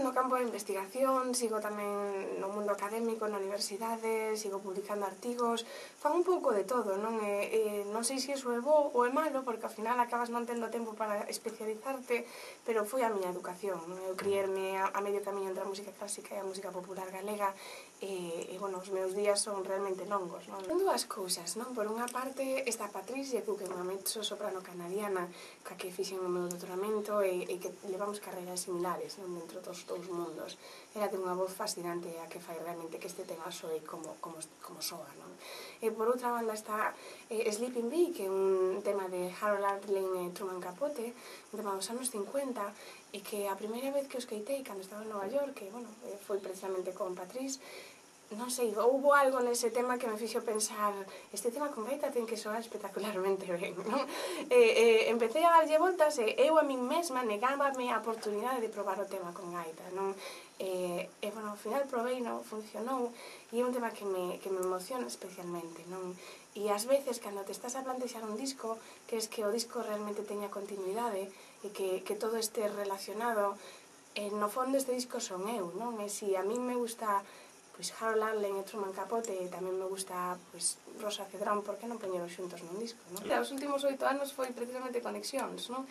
no campo de investigación, sigo tamén no mundo académico, na universidade, sigo publicando artigos, fan un pouco de todo, non? Non sei se iso é bo ou é malo, porque ao final acabas non tendo tempo para especializarte, pero foi a miña educación, non? Eu criarme a medio camiño entre a música clásica e a música popular galega, e bueno, os meus días son realmente longos, non? Son dúas cousas, non? Por unha parte, está Patricia Cook, que é unha mezzo-soprano canadiana, ca que fixen o meu doutoramento e que levamos carreiras similares, non? Dentro dos dous mundos. Ela ten unha voz fascinante a que fai realmente que este tema soe como soa, non? E por outra banda está Sleeping Bee, que é un tema de Harold Arlen e Truman Capote, un tema dos anos 50, e que a primeira vez que o escoitei cando estaba en Nova York, que, bueno, foi precisamente con Patrice, non sei, houbo algo nese tema que me fixo pensar este tema con gaita ten que soar espectacularmente ben, non? Empecé a darlle voltas e eu a min mesma negábame a oportunidade de probar o tema con gaita, non? Bueno, ao final provei, non? Funcionou e é un tema que me emociona especialmente, non? E ás veces, cando te estás a plantexar un disco, crees que o disco realmente teña continuidade e que todo este relacionado, no fondo este disco son eu, non? E se a min me gusta pois Harold Arlen e Truman Capote, e tamén me gusta pois Rosa Cedrón, por que non poñeros xuntos nun disco, non? Os últimos 8 anos foi precisamente conexións, non?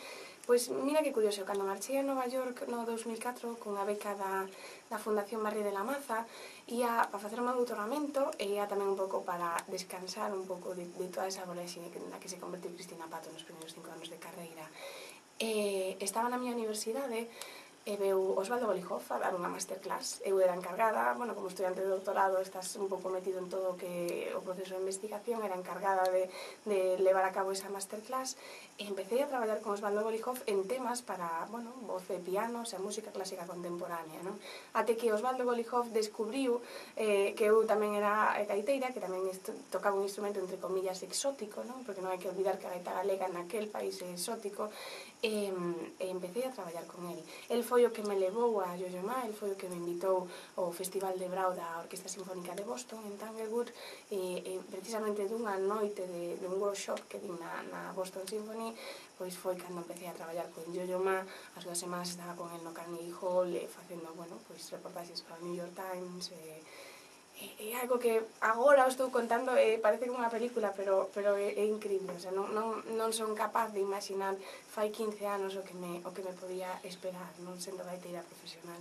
Pois mira que curioso, cando marchei a Nova York no 2004 cunha beca da Fundación Barri de la Maza, ia para facer o meu doutoramento e ia tamén un pouco para descansar un pouco de toda esa voráxine na que se convertiu Cristina Pato nos primeiros 5 anos de carreira. Estaba na miña universidade e veu Osvaldo Golijov a dar unha masterclass. Eu era encargada, bueno, como estudiante de doutorado estás un pouco metido en todo o que o proceso de investigación, era encargada de levar a cabo esa masterclass e empecé a traballar con Osvaldo Golijov en temas para, bueno, voz e pianos e música clásica contemporánea, non? Até que Osvaldo Golijov descubriu que eu tamén era gaiteira, que tamén tocaba un instrumento entre comillas exótico, non? Porque non hai que olvidar que a gaita galega naquel país é exótico, e empecé a traballar con el. El foi o que me levou a Yo-Yo Ma, el foi o que me invitou ao Festival de Brau da Orquesta Sinfónica de Boston, en Tanglewood, e precisamente dunha noite dun workshop que din na Boston Symphony, pois foi cando empecé a traballar con Yo-Yo Ma. As 2 semanas estaba con el no Carnegie Hall, facendo, bueno, pois reportaxes para o New York Times, é algo que agora o estou contando e parece como unha película, pero é increíble, o sea, non son capaz de imaginar fai 15 anos o que me podía esperar, non sendo gaiteira profesional.